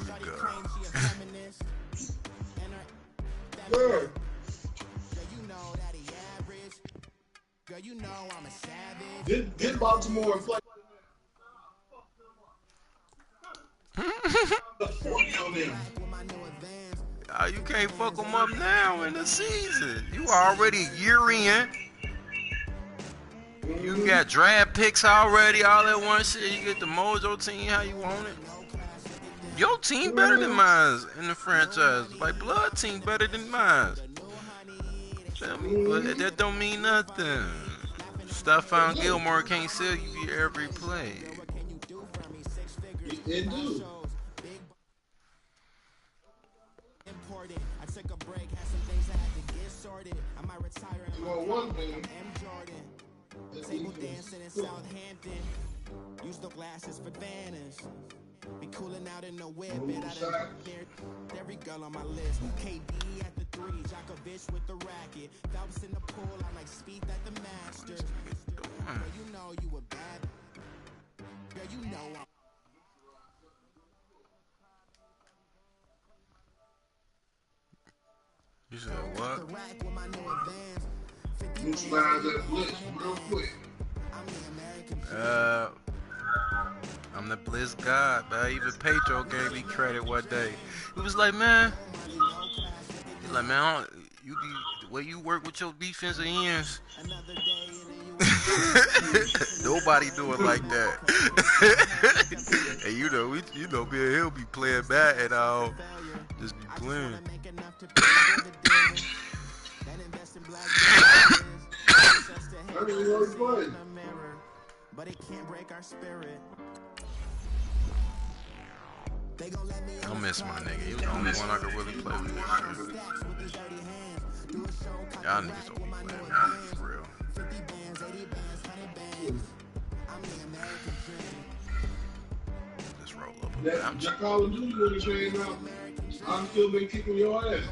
go. Girl. Get Baltimore and play. You can't fuck them up now in the season. You already a year in. You got draft picks already, all that one shit. You get the Mojo team how you want it. Your team better than mine in the franchise. Like, blood team better than mine. Feel me? But that don't mean nothing. Stephon Gilmore can't sell you every play. It do. Well, one thing. Table dancing in Southampton. Use the glasses for Vanish. Be cooling out in the whip. Every girl on my list. KD at the 3. Djokovic with the racket. Phelps in the pool. I like Speed at the Masters. Girl, you know you a bad. Girl, you know I'm. You said what? Slide that blitz real quick. I'm the Blitz God, man. Even Pedro gave me credit one day. He was like, man, you be the way you work with your defensive ends. Nobody do it like that. And you know, me and he'll be playing back and I'll just be playing. But it can't break our spirit. I miss my nigga. He was the only one I could really play with this shit. Y'all niggas don't be playing, man, for real. Just roll up. That Call of Duty nigga came out. I'm still been kicking your ass.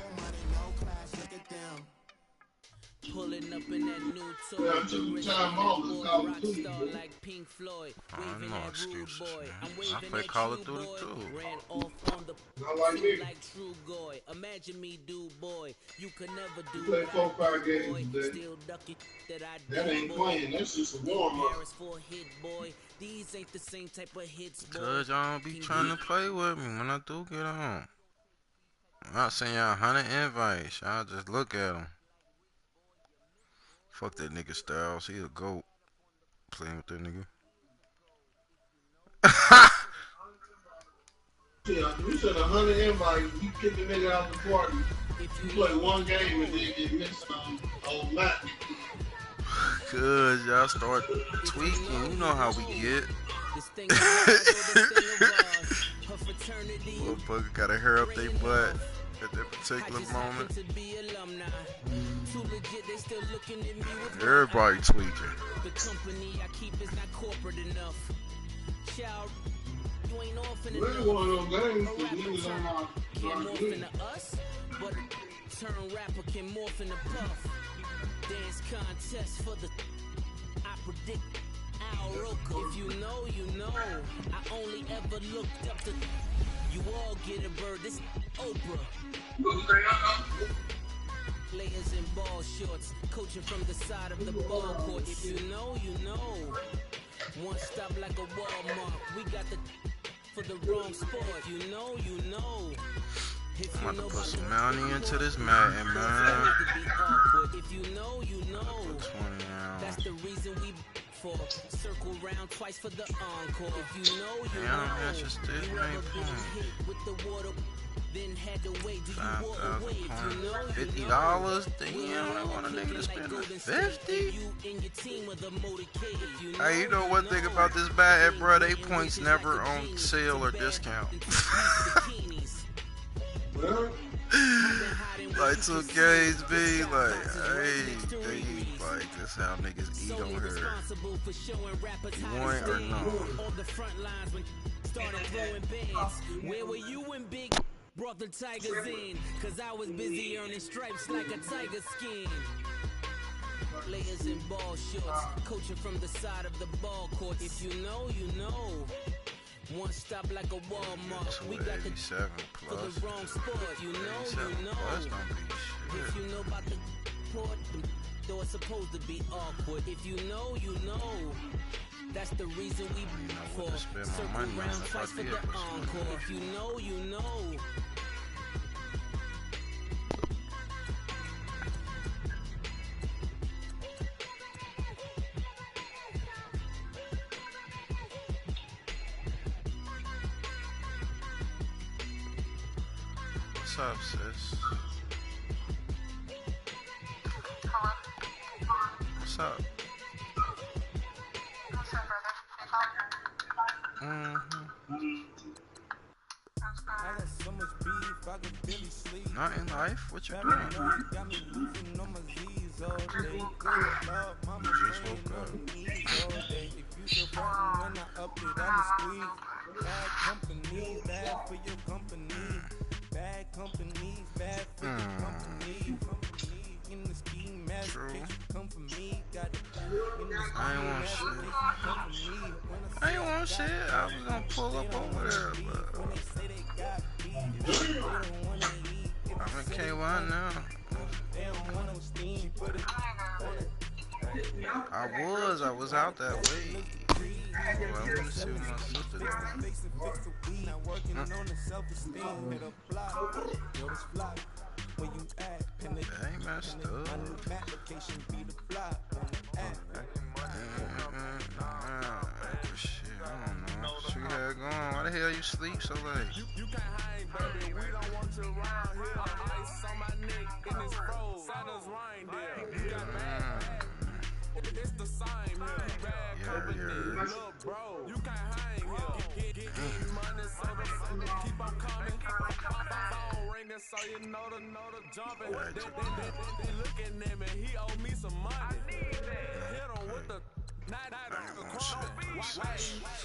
Pulling up in that new toy. Yeah, I took the time off. It's Call of Duty. Like Pink Floyd. I know excuses, man. I play Call of Duty too. Ran off on the Not like me. like True Goy. Imagine me do boy. You could never do You play 4-5 games today. Still ducking that I That ain't playing. That's just a warm up. for hit boy. These ain't the same type of hits, boy. Cause y'all don't be trying to play with me when I do get on. I'm not saying y'all 100 invites. Y'all just look at them. Fuck that nigga Styles. He a goat. Playing with that nigga. Yeah, you said 100 invites. You kick the nigga out the party. You play one game and then get missed on match. Cause y'all start tweaking. You know how we get. Motherfucker gotta hair up their butt at that particular moment. Everybody tweaking. The company I keep is not corporate enough. Child, you ain't orphan enough. One of those games, the niggas on my Can't morph into us, but a turn rapper can morph into Puff. Dance contest for the I predict Al Roker. If you know, you know. I only ever looked up to you all get a bird. This Oprah. Players in ball shorts, coaching from the side of the ball court. If you know, you know. One stop like a Walmart. We got the for the wrong sport. You know, you know. I'm about to put some money into this mat, man. If you know, you know. That's the reason we for circle round twice for the encore. If you know, you know. That's just it, man. With the water. Then had to wait. Do you walk away? If you know, $50? Damn, I want a nigga to spend $50. Hey, you know one thing about this bag, bro? They points never on sale or discount. Like 2Ks be like, hey, they like this how niggas eat on here. You want it or no? Where were you when Big brought the Tigers in? Cause I was busy earning stripes like a tiger skin. Players in ball shorts, coaching from the side of the ball court. If you know, you know. One stop like a Walmart. We got the 87 for plus. the wrong sport. You know, 87 you know. plus don't be If shit. you know about the port, though it's supposed to be awkward. If you know, you know. That's the reason we for spend my circle money on round if twice I for did the for some encore. money. If you know, you know. What's up, sis? What's up? I got so much beef, I could barely sleep. Not in life? What you doing? Got me losing on my Z's all day. Good love, mama Just praying woke on up. the knees all day. If you still fighting when I up it, I'ma squeeze. Bad company, bad for your company. Bad companies, bad for your company. Company in the scheme, mask, come for me. Got it in the scheme, I ain't want mask, shit. come for me. I ain't want shit. I was gonna pull up over there, but When they say they got beef, they don't wanna eat. I'm in K1 now. They don't want no steam, put it on it. I was out that way. Well, I'm gonna see what my sister doing. Not working on the self-esteem, hit a block. Yo, this block. Where you at? I ain't messed up. My new map location be the block. Shit, I don't know. What you had going? Why the hell you sleep so late? You can't hang, baby. We don't want you around here. Ice on my neck in this froze. Santa's reindeer. You got mad. It's the same here. Bad company. Look, bro. You can't hang here. Get money, so the keep on coming. Phone ringing, so you know the jumping. They looking at me. He owe me some money. Hit him with the night on the corner.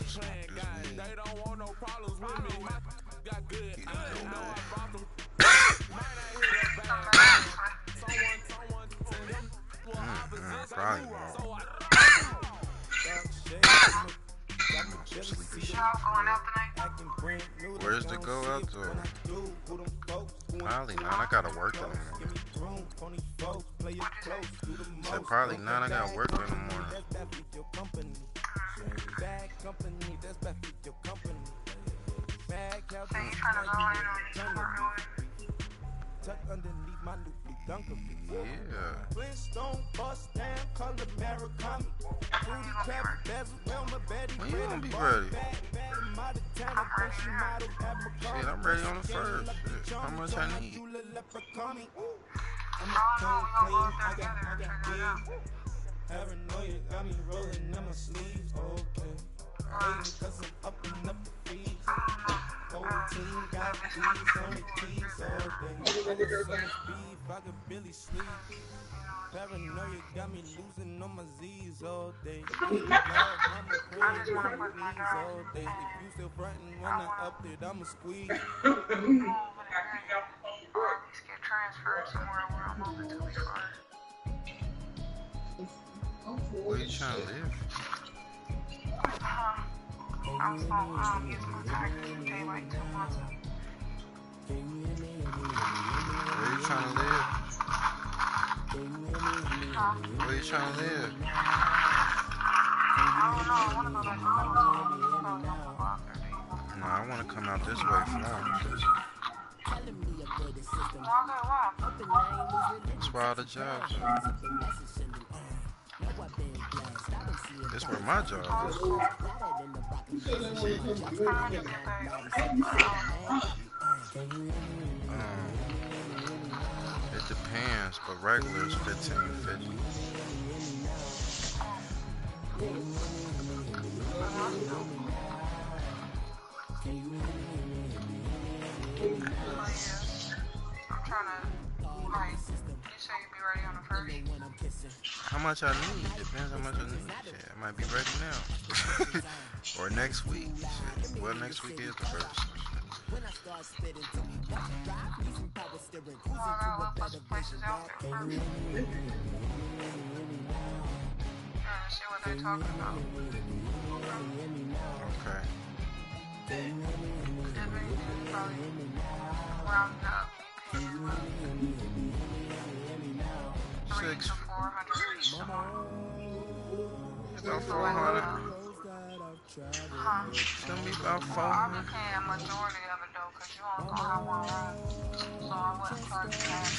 Playing guys. They don't want no problems with me. Got good. I know I brought them. Might not hit that bad. Someone to him. Probably So I Where's the go out to? Probably not. I gotta work in the morning. Said probably not. I gotta work in the morning. Bad company, that's bad for your company. Bad So you trying to go in on your tuck underneath my new blue dunker. Yeah. Flintstone bust down, color Maricami. Booty trap, bezel, Wilma, Betty, When you gonna be ready? Shit, I'm ready on the first. Shit. How much I need? I'm How long we gonna go up there together and figure it out? paranoia, got me rolling in my sleeves, okay. Hating cause I'm up and up the fees. Whole team got these on the keys all day. So much beef, I could barely sleep. Paranoia got me losing on my Z's all day. I just wanna put my dog all day. If you still frontin' when I up it, I'ma squeeze. over there, or at least get transferred somewhere where I'm moving to before. Where you trying to live? I'm supposed to use my taxes to pay like 2 months. Where you trying to live? Where you trying to live? I don't know, I wanna go back to No, I want to come out this way from home. That's where all the jobs are. That's where my job is. It depends, but regular is $15.50. I'm trying to, like, you say you'd be ready on the first. How much I need? Depends how much I need. Shit, I might be ready now. Or next week. Shit. Well, next week is the first. Well, I gotta look for some places out there first. Trying to see what they're talking about. Okay. Probably rounded up. Six. 400 each tomorrow. About 400. Huh? It's gonna be about I'll 400. be paying a majority of it though, cause you only gonna have one room. So I wouldn't charge you half.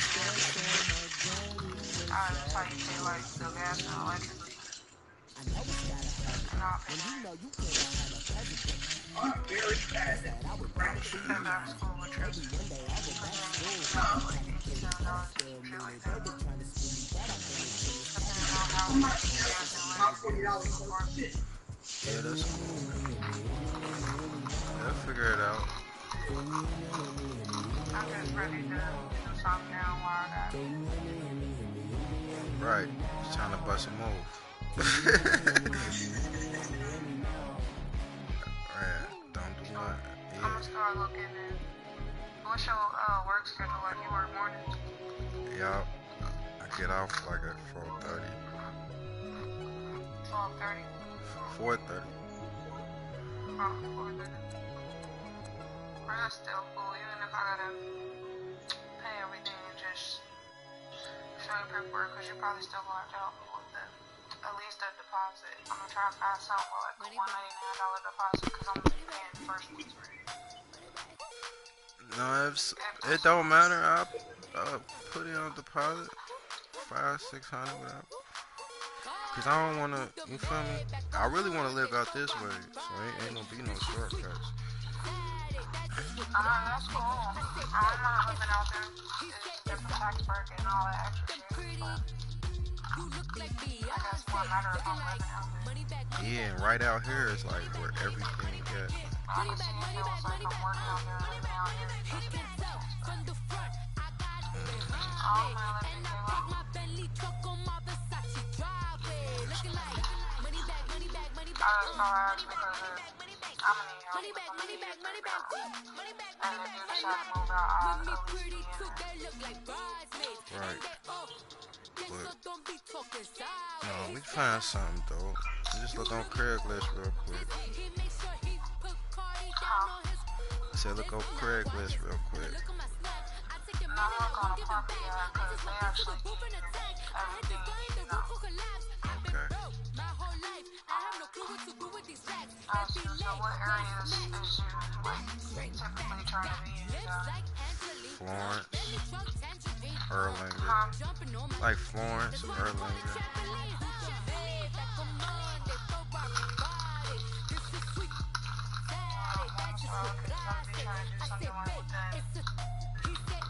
Alright, that's how you pay like the gas and electricity. And I'll pay that. That back to school with trips. Cause then you get like $87 a shit like that. Depending on how much gas and electricity work. Yeah, that's cool. I'll figure it out. I'm just ready to do something now while I got it. Right. It's time to bust a move. Alright, don't do that. I'm gonna start looking at what's your work schedule like? You work mornings? Yeah, I get off like at 4:30. 12:30? 4:30. Oh, 4:30. Well, that's still cool, even if I gotta pay everything and just show you paperwork, because you're probably still gonna have to help me with at least a deposit. I'm gonna try to find something with like a $199 deposit, because I'm gonna be paying the first week's rent. No, it don't matter. I'll put it on deposit. 500-600, whatever. Cause I don't wanna, you feel me? I really wanna live out this way, so ain't gonna be no shortcuts. That's cool. I'm not living out there. It's different tax bracket and all that extra shit, but I guess it won't matter if I'm living out there. Yeah, and right out here is like where everything gets. I can see it feels like I'm working out there, living out here. I don't mind living in J-Lo. I asked because I'm gonna need help with some of these things. And if you decide to move out, I'll at least be in there. Right. But, no, we find something though. Just look on Craigslist real quick. I said look on Craigslist real quick. And I'm looking on a property ad because they actually give you everything you need to know. Okay. So what areas is you like typically trying to be in? Florence, Erlanger. Like Florence, Erlanger.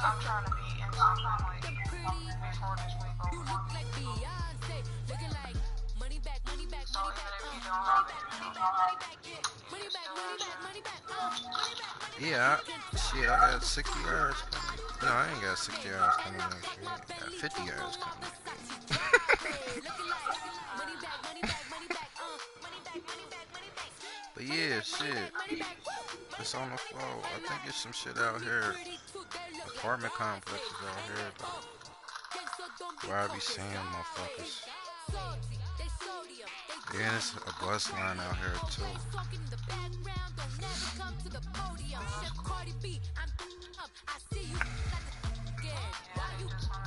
I'm trying to be in something like before this week over. So even if you don't have it, Yeah, shit, I got 60 hours coming. No, I ain't got 60 hours coming next year. I got 50 hours coming. But yeah, shit. It's on the floor. I think it's some shit out here. Apartment complexes out here, though. Where I be seeing motherfuckers. Yeah, there's a bus line out here, too.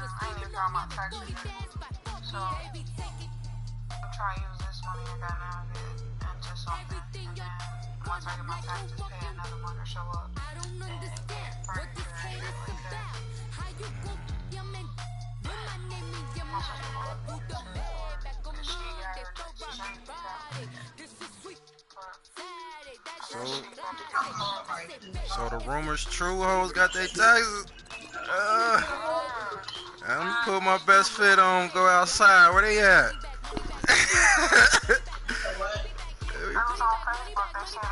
I ain't even got my taxes yet. So I'm trying to use this money I got now to get into something. And then once I get my taxes paid, another one will show up. And get furniture and shit like that. I'm supposed to go up to the she got her taxes changed that. So the rumors true, hoes got their taxes. I'm gonna put my best fit on, go outside. Where they at? It was on Facebook. They said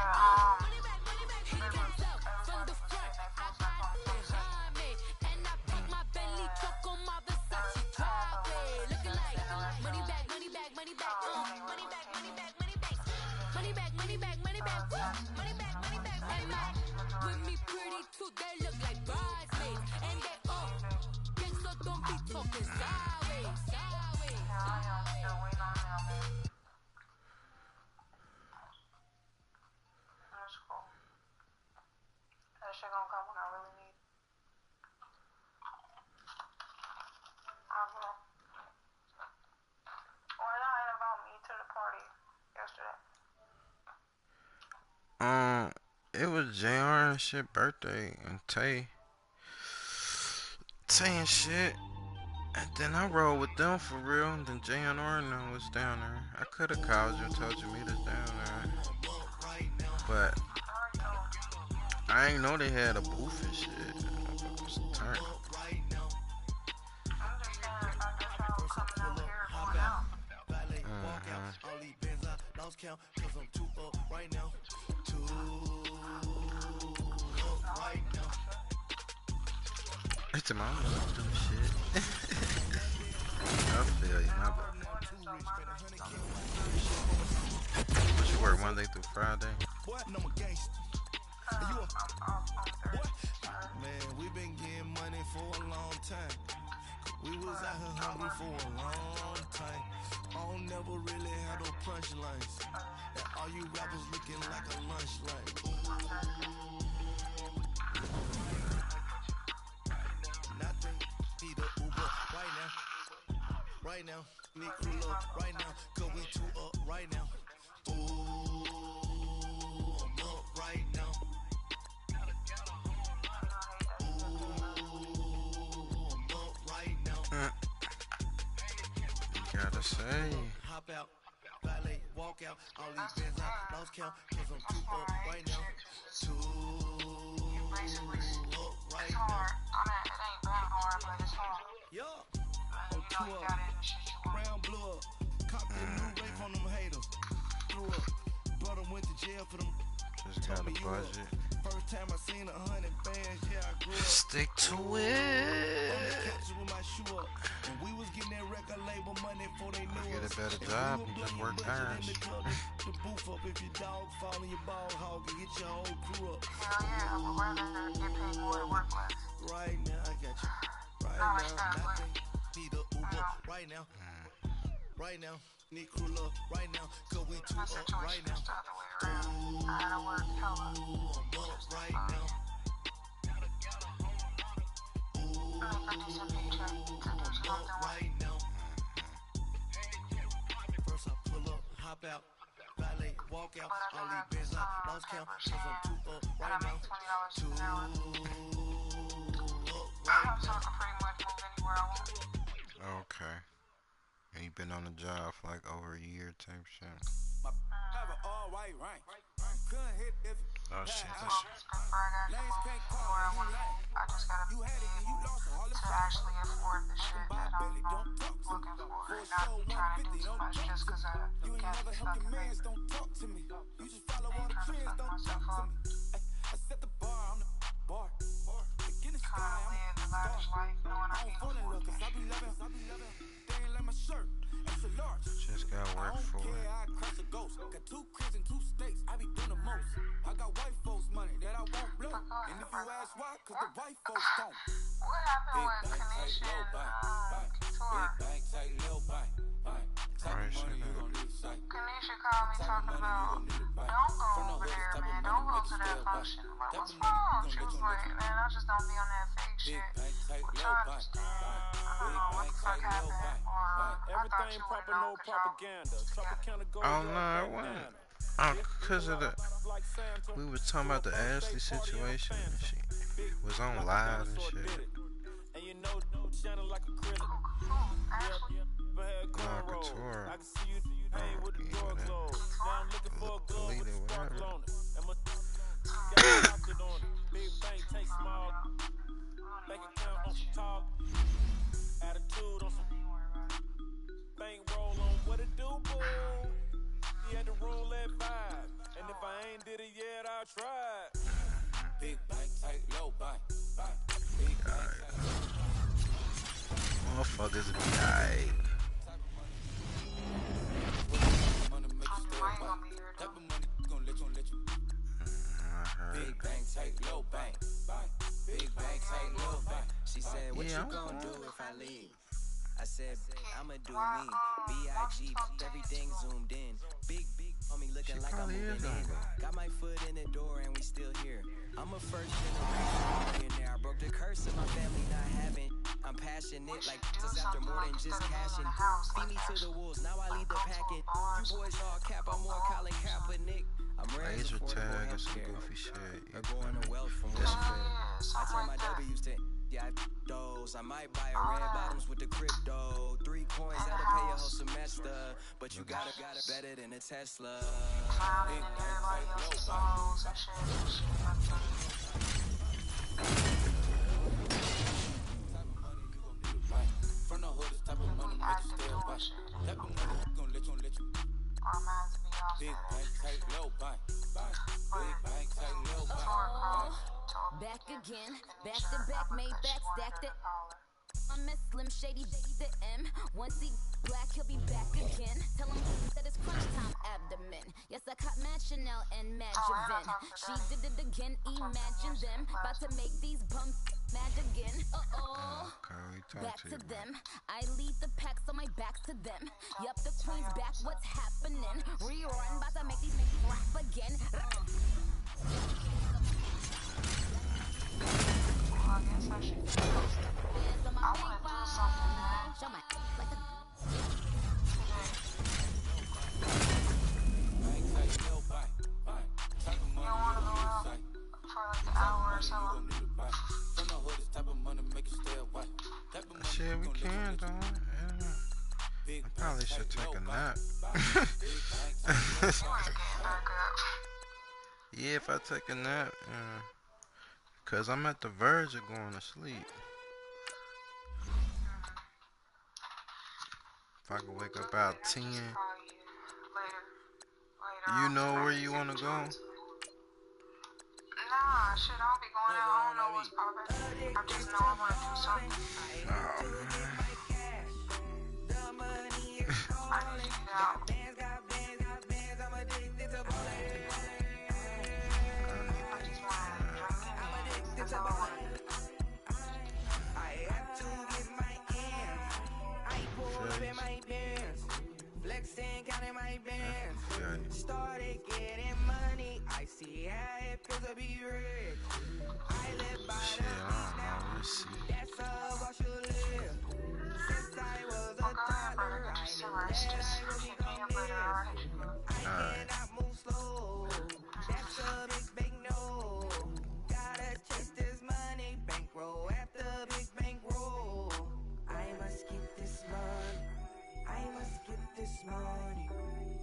Why not invite me to the party yesterday? It was JR and shit birthday and Tay and shit. And then I rolled with them for real. And then JR was down there. I could have called you and told you meet us down there. But I ain't know they had a booth and shit. It was a turn. It's a mom do shit. I feel you, my bad. What you work Monday through Friday? Man, we been getting money for a long time. We was out here hungry for a long time. I don't never really had no punchlines. And all you rappers looking like a lunch line. Nothing, need a Uber right now. Need crew up right now. Cause we two up right now. Ooh, I'm up right now. You gotta say. Hop out, valet, walk out. All these bands I lost count. Cause I'm two up right now. Two up right now. I mean, it ain't that hard, but it's hard. Yeah. I'm two up. Round blew up. Cop that new rape on them haters. Threw up. Brother went to jail for them. Just got a budget. First time I seen 100 bands, yeah, I grew up. Stick to it. With my shoe up. And we was getting that record label money before they knew Get us. a better job and just work hard. The booth up if your dog fall in your ball hog and get your whole crew up. Hell yeah, I would rather get paid more and work less. Right now, I got you. Right No, now, it's not, but- nothing. Need a Uber right now. Right now. Need crew up right now. Cause we two My up right situation now. is the other way around. I had to work hella. I'm up right now. I need 50 cent paycheck to do something with. Right now. First I pull up, hop out, valet, walk out. All these bands I lost count. Cause I'm two up And I right now. make $20 an hour. Up So right I can pretty much move anywhere I want. Okay. And you been on the job for like over a year type shit. Oh shit, that shit. Before I got to move anywhere I want. I just gotta be able to actually afford the shit that I'm looking for. Not trying to do too much just cause I got stuck in it. Don't talk to me. You just follow all the Trying to trends, fuck don't myself talk to up. me. I set the bar, I'm the bar. Get in the sky, Trying to live the lavish life knowing I I'm can't falling in love afford cause that I be shit. loving. They ain't like my shirt, it's a large. Just gotta work for it. I crush a ghost. Got 2 cribs and 2 states, I be doing the most. I got white folks money that I won't blow. And if you ask why, cause the white folks don't. What happened with Kanisha and Couture? Bank, take little bank. Alright, shit. Kanisha called me talking about, don't go over there, man. Don't go to that function. I'm like, what's wrong? She was like, man, I just don't be on that fake shit. Which I understand. I don't know what the fuck happened. Or I thought you proper, wouldn't know no 'cause y'all propaganda. Tropicana goes Oh no, it wasn't. Cause of the we was talking about the Ashley situation and she was on live and shit. And you know, shining like acrylic. Ashley? Couture. I can see you pain with the door closed. Now I'm looking for a glove with a sparkle on it. And my got pocket on it. Big bank, take small. Bank account on some talk. Attitude on some bank roll on what it do, boo. He had the roulette vibe. And if I ain't did it yet, I'll try it. Big bank, take low bank. Big bank, Motherfuckers be alright. Big bank, take low bank. Big bank, take low bank. She said, what you gonna do if I leave? I said, I'ma do me. B.I.G. Everything zoomed in. Big on me looking like I'm moving in. Got my foot in the door and we still here. I'm a first generation millionaire. I broke the curse of my family not having. I'm passionate. smashing it like just after more than just cashing. Feed me to the wolves, now I lead the packet. You boys all cap, I'm more Colin Kaepernick. I'm ready Laser for tag and some healthcare. goofy shit. Or going to wealth from welfare. I turn my W's to those. I might buy a red bottoms with the crypto. 3 coins that'll pay your whole semester. But you gotta better than a Tesla. From the hood, this type of money make you stay up. Type of money gon' let you. Big bank, tight, low bank. Big bank, tight, low bank. Back again, back to back, made back, stacked it. I'm a Slim Shady, the M. Once he black, he'll be back again. Tell him that it's crunch time abdomen. Yes, I caught Mad Chanel and Mad Javin. She did it again, imagine them. About to make these bums mad again. Back to them. I lead the pack, so my back's to them. Yup, the queen's back, what's happening? Rerun, about to make these rap again. I guess I should do I want to do something, man. Show my You don't want to go out for like an hour or so? Shit, we can, though. I probably should take a nap. You ain't getting back up. Yeah, if I take a nap, cause I'm at the verge of going to sleep. If I could wake up about 10. You know where you wanna go? Nah, shit, I'll be going out. I don't know what's poppin'. I just know I wanna do something. Oh, man. I need to get out. I just wanna drink and that's all I want. Flexing, counting my bands. Started getting money. I see how it feels to be rich. I live by the beach now. That's how I should live. Since I was a toddler, I knew that I would become this. I cannot move slow. That's a big no. Gotta chase this money. Bankroll after big bankroll. I must get this money. I must get this money.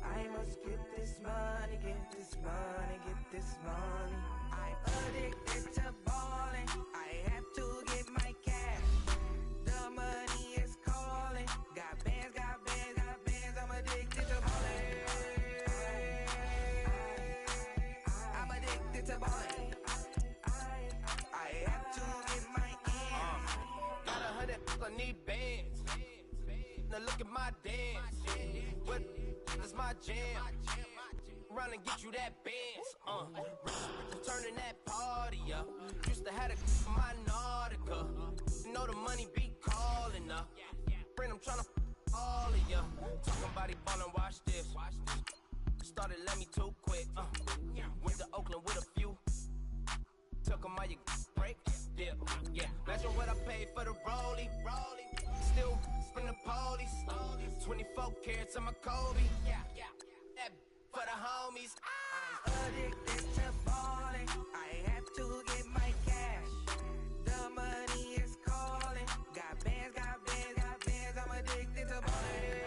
I must get this money, get this money, get this money. I'm addicted to balling. I have to get my cash. The money is calling. Got bands, got bands, got bands. I'm addicted to balling. I'm addicted to balling. I have to get my ends. Got 100, I need bands. Now look at my dance. What is my jam? Run and get you that bands. Turning that party up. Used to have a my Nautica. You know the money be calling up. Friend, I'm tryna all of ya. Talking body ballin', watch this. Started let me too quick. Went to Oakland with a few. Took 'em all you break. Yeah. Imagine what I paid for the rollie. Still in the police. 24 carats on my Kobe. That for the homies. I'm addicted to balling. I have to get my cash. The money is calling. Got bands, got bands, got bands. I'm addicted to balling.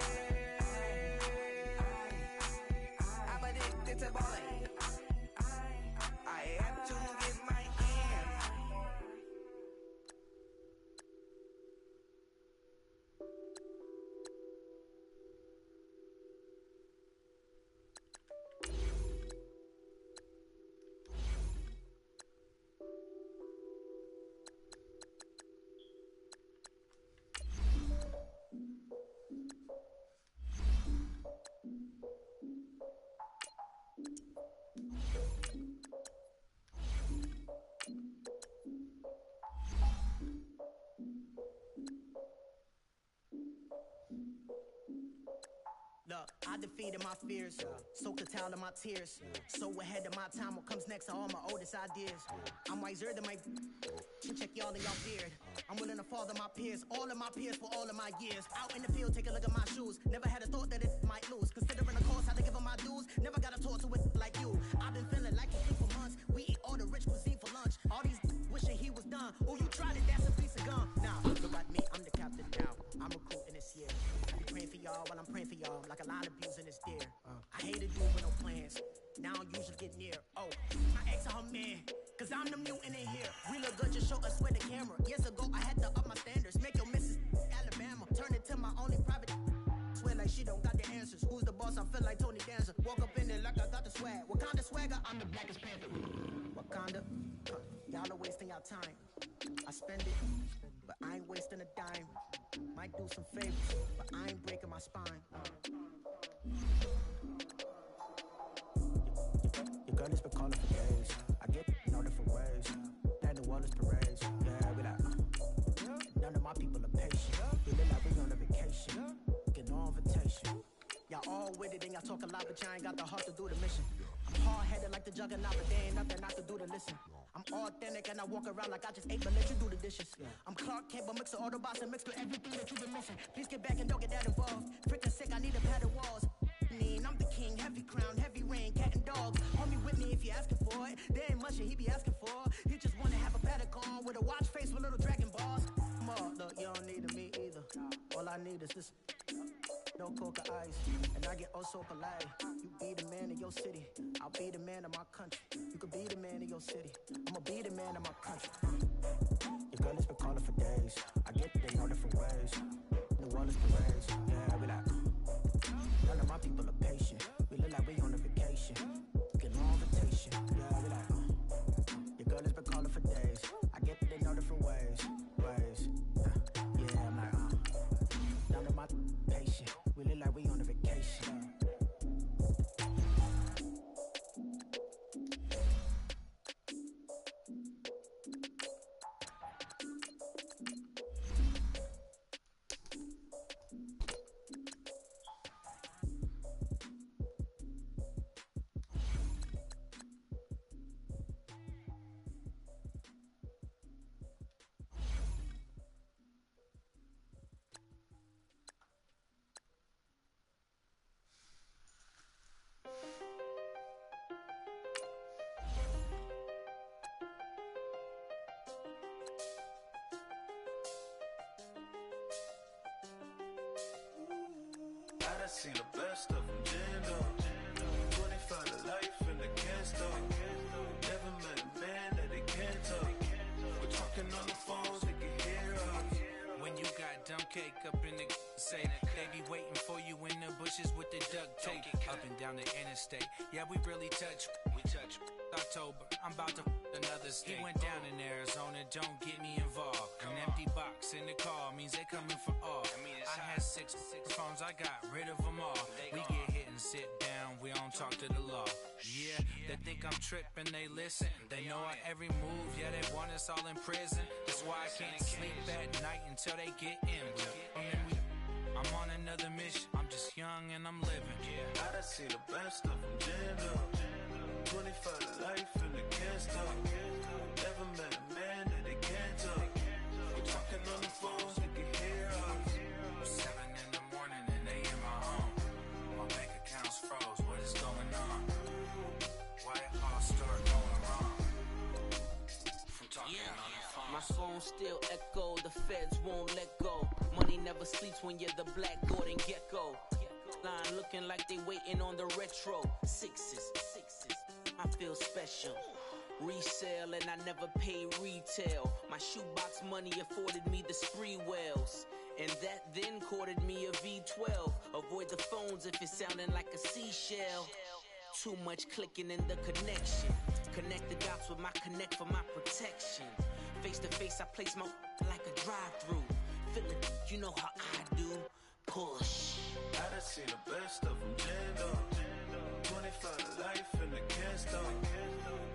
I'm addicted to balling. I have to get my ends. Look, I defeated my fears, soaked a towel in my tears. So ahead of my time, what comes next are all my oldest ideas. I'm wiser than my check y'all and y'all feared. I'm willing to father my peers, all of my peers for all of my years. Out in the field, take a look at my shoes. Never had a thought that it might lose. Considering the cost, had to give them my dues. Never got a talk to it like you. I've been feeling like you for months. We eat all the rich cuisine for lunch. All these wishing he was done. Oh, you tried it, that's a piece of gum. Now, look at me, I'm the captain now. I'm recruiting this year. I be praying for y'all while I'm praying for y'all. Like a line of abusing this deer. I hate a dude with no plans. Now I usually get near. Oh, I ask her man. Cause I'm the mutant in here. We look good, just show us where the camera. Years ago, I had to up my standards. Make your missus Alabama. Turn it to my only private. Swear like she don't got the answers. Who's the boss? I feel like Tony Danza. Walk up in there like I got the swag. What kind of swagger? I'm the blackest panther. Wakanda. Y'all are wasting your time. I spend it, but I ain't wasting a dime. Might do some favors, but I ain't breaking my spine. Your girl has been calling for days. I get in all different ways. That New Orleans parades. Yeah, we like, none of my people are patient. We look like we on a vacation. Get no invitation. Y'all all with it and y'all talk a lot, but y'all ain't got the heart to do the mission. I'm hard-headed like the juggernaut, but there ain't nothing I can do to listen. I'm authentic and I walk around like I just ate, but let you do the dishes. I'm Clark Kent, but mix the Autobots and mix with everything that you've been missing. Please get back and don't get that involved. Freaking sick, I need a padded walls. I'm the king, heavy crown, heavy rain, cat and dogs. Homie with me if you asking for it. There ain't much that he be asking for. He just wanna have a paddock on with a watch face with little dragon balls. Look, you don't need me either. All I need is this. No coca ice, and I get oh so polite. You be the man of your city, I'll be the man of my country. You could be the man of your city, I'ma be the man of my country. Your girl has been calling for days. I get it in all different ways. New Orleans parades, yeah, we like. None of my people are patient. We look like we on a vacation. Get no invitation, yeah, we like. Your girl has been calling for days. I get it in all different ways. Yeah, I'm like, none of my patient. We look like we on a vacation. I seen the best of them jammed up. 25 to life in the can't stop. Never met a man that they can't talk. We're talking on the phones, they can hear us. When you got dumb cake up in the say, they be waiting for you in the bushes with the duct tape. Up and down the interstate, yeah, we really touch. We touch. October, I'm about to another state. He went down in Arizona, don't get me involved. An empty box in the car means they coming for all. I had six phones, I got rid of them all. We get hit and sit down, we don't talk to the law. Yeah, they think I'm tripping, they listen. They know our every move, yeah, they want us all in prison. That's why I can't sleep at night until they get in. I'm on another mission, I'm just young and I'm living. Yeah, I done seen the best of them jammed up. 25 to life and they can't stop. Never met a man that they can't talk. We're talking on the phones, they can hear us. 7 in the morning and they in my home. My bank account's froze, what is going on? Why it all start going wrong? From talking on the phone. My phone still echo, the feds won't let go. Money never sleeps when you're the black golden gecko. Line looking like they waiting on the retro. Sixes, I feel special. Resale and I never pay retail. My shoebox money afforded me the spree wells. And that then courted me a V12. Avoid the phones if it's sounding like a seashell. Too much clicking in the connection. Connect the dots with my connect for my protection. Face to face I place my like a drive-through. Feel it, you know how I do. Push. I done seen the best of them jammed up. 25 to life and they can't stop.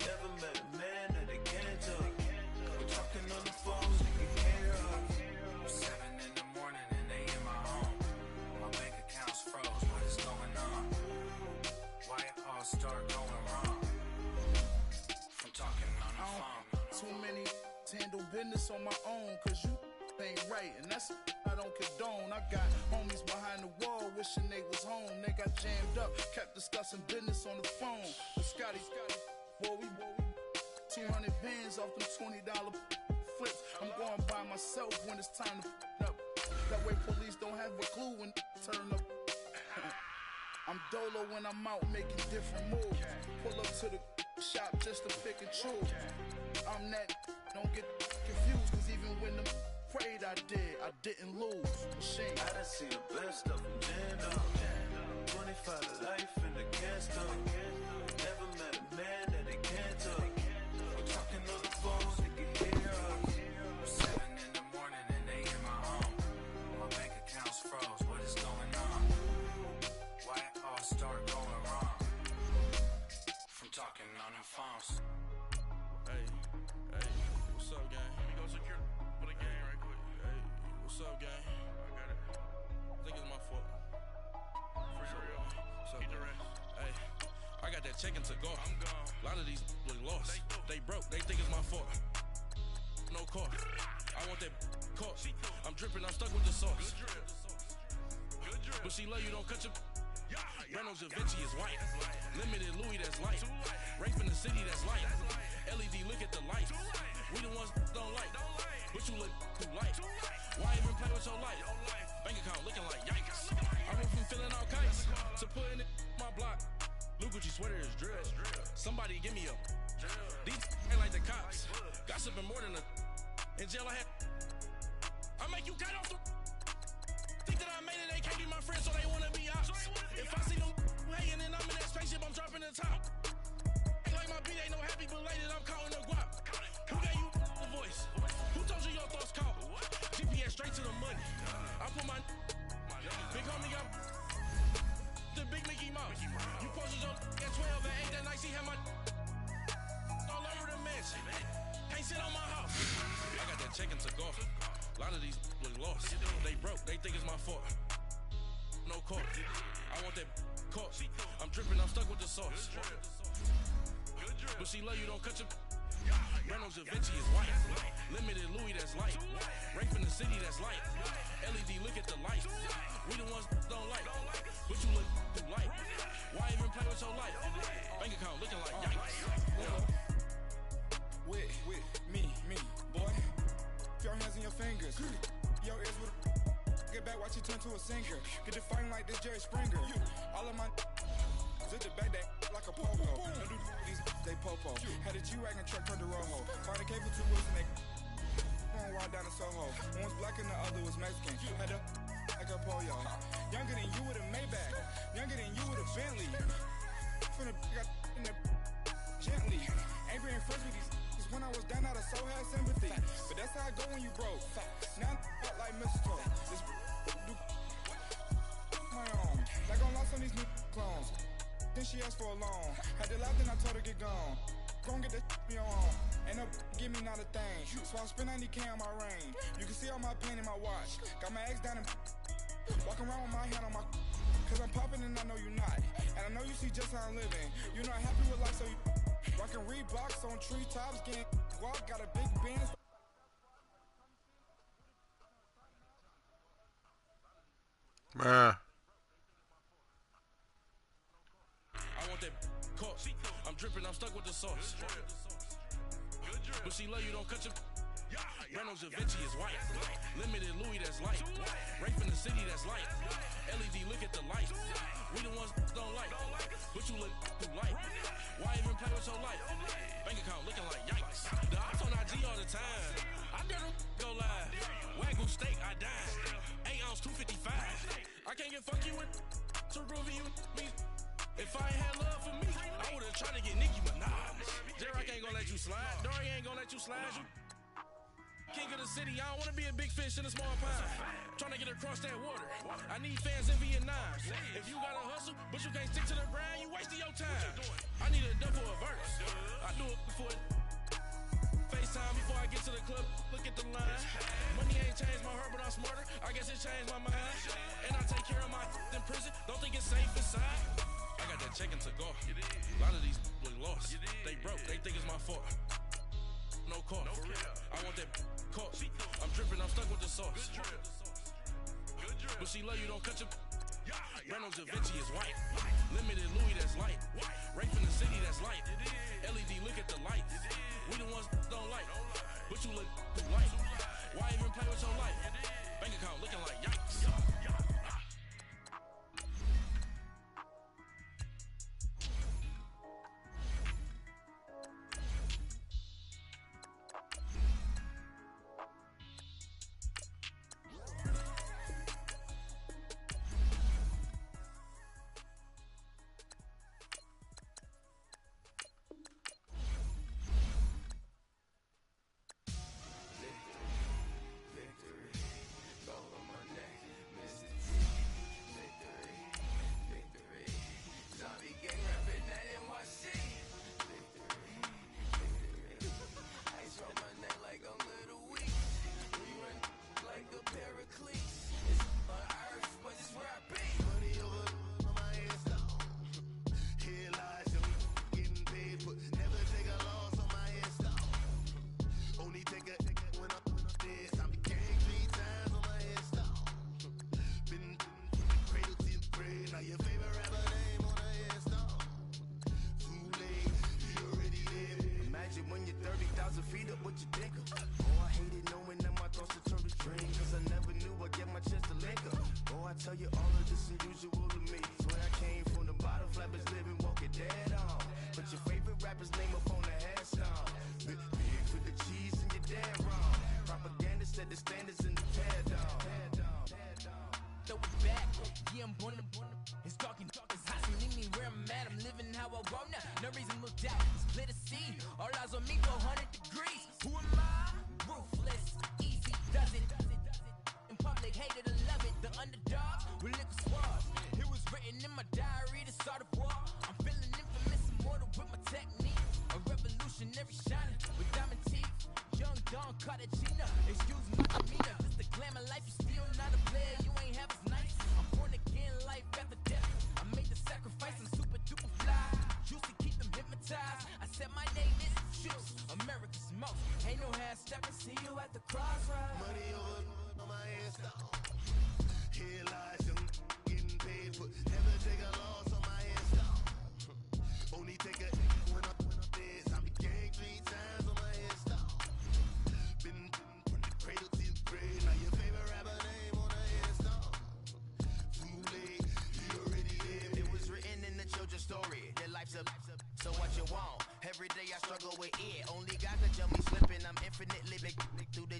Never met a man that they can't talk. We're talking on the phones, they can hear us. 7 in the morning and they in my home. My bank account's froze, what is going on? Why it all start going wrong? From talking on the phone. Too many to handle business on my own, cause you ain't right, and that's I don't condone. I got homies behind the wall wishing they was home. They got jammed up, kept discussing business on the phone. But Scotty, boy, we 200 bands off them $20 flips. I'm going by myself when it's time to up. That way police don't have a clue when turn up. I'm dolo when I'm out making different moves. Pull up to the shop just to pick and choose. I'm that, don't get confused, cause even when them prayed I didn't lose. Machine. I done seen the best of them jammed up. 25 to life in the gas up. Never met a man that they can't talk. We're talking on the phones, they can hear us. 7 in the morning and they in my home. My bank account's froze, what is going on? Why it all start going wrong? From talking on them phones. Hey, what's up, gang? Let me go secure for the gang right quick. Hey, what's up, gang? I got it. I think it's my fault. For real. What's up, hey, I got that check-in to go. I'm gone. A lot of these look lost. They broke. They think it's my fault. No car. I want that caught. I'm dripping. I'm stuck with the sauce. Good drip. But she love you. Don't cut your. Reynolds Da Vinci is white. Limited Louis, that's light. Rape in the city, that's light. LED, look at the light. We the ones don't like. But you look too light. Why even play with your life? Bank account looking like yikes. I went from feeling all kites to putting it in my block. Blue Gucci sweater is drill. Somebody give me a. These ain't like the cops. Gossiping more than a. In jail I had. I make you cut off the. Think that I made it, they can't be my friends, so they wanna be ops. If I see them hating and I'm in that spaceship, I'm dropping the top. Ain't like my beat, ain't no happy belated, I'm counting the guap. Who gave you the voice? Who told you your thoughts count? GPS straight to the money. I put my big homie got the big Mickey Mouse. You posted your at 12 and 8 that night, she had my all over the mansion. Can't sit on my house. I got that check-in to go. A lot of these look lost. They broke, they think it's my fault. No car. I want that caught. I'm dripping, I'm stuck with the sauce. But she love you, don't cut your. Reynolds Da Vinci is white. Limited Louis, that's light. Rape in the city, that's light. LED, look at the light. We the ones don't like. But you look too light. Why even play with your life? Bank account looking like yikes. With me, boy. Your hands and your fingers. Your ears with get back, watch you turn to a singer. Get the fighting like this Jerry Springer. All of my zip the back that like a pogo. Don't do these they popo. Had a G-Wagon truck turned to Rojo. Find a cable 2 wheels and they going wild down in Soho. One was black and the other was Mexican. Had a like a pollo. Younger than you with a Maybach. Younger than you with a Bentley. From the got in the gently. Ain't being friends with these. When I was down out of so had sympathy. But that's how I go when you broke. Now I'm like mistletoe. This do my own. Like I'm lost on these new clones. Then she asked for a loan. Had to laugh, then I told her get gone. Gon' get that me on. Ain't no give me not a thing. So I spend 90K on my range. You can see all my pain in my watch. Got my ex down and walking around with my hand on my. Cause I'm popping and I know you not. And I know you see just how I'm living. You're not happy with life, so you. Rockin' Reeboks on treetops, getting walk, got a big Benz. Man. I want that caught. I'm dripping, I'm stuck with the sauce. But she love you, don't cut your. Reynolds Da Vinci is white. Limited Louis, that's light. Rape in the city, that's light. LED, look at the light. We the ones don't like. But you look too light. Why even play with your life? Bank account looking like yikes. The ops on IG all the time. I dare them go live. Wagyu steak, I died. 8 ounce, 255. I can't get funky with to groovy you me. If I ain't had love for me, I would've tried to get Nicki Minaj. J-Rock ain't gonna let you slide. Dory ain't gonna let you slide. You king of the city, I don't wanna be a big fish in a small pond. Trying to get across that water. I need fans in Vietnam. If you gotta hustle, but you can't stick to the grind, you wasting your time. I need a dub for a verse. I do it before FaceTime before I get to the club. Look at the line. Money ain't changed my heart, but I'm smarter. I guess it changed my mind. And I take care of my in prison. Don't think it's safe inside. I got that check-in to go. A lot of these look lost. They broke. They think it's my fault. No car. I want that caught. I'm dripping. I'm stuck with the But she love you, don't cut your. Reynolds Da Vinci is white. Limited Louis, that's light. Right from the city, that's light. LED, look at the lights. We the ones don't like. But you look too light. Why even play with your life? Bank account looking like yikes.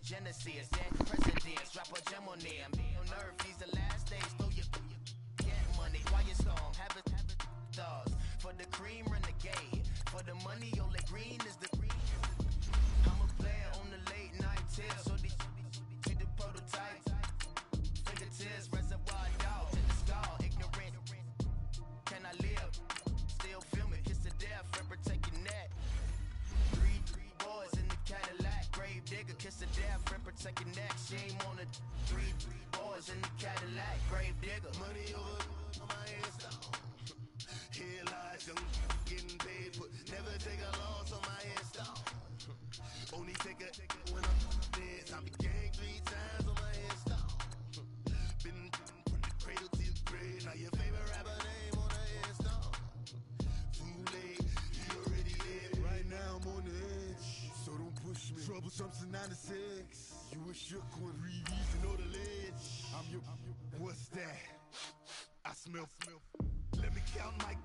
Genesis, dead presidents, drop a gem on there. I'm on earth, these the last days. Throw your get money, quiet storm, have it stars. For the cream, renegade. For the money, only green is the green. I'm a player on the late night tips. So these see the prototype. Fingertips, reservoir dog to the skull. Ignorant, can I live? Still film it, kiss the death, remember taking that. Three boys in the Cadillac, grave digger, kiss the death, remember taking that. Shame on the three boys in the Cadillac, grave digger. Money over on my ass down. Here lies young, getting paid, but never take a loss on my ass down. Only take a when I'm dead. I be gang 3 times on my ass down. Been from the cradle to the grave. Now your favorite rapper name on the ass down. Too late, you already dead. Right now I'm on the edge, so don't push me. Troublesome to 96. You a shook one, reason or the ledge. I'm your, what's that? I smell. Let me count my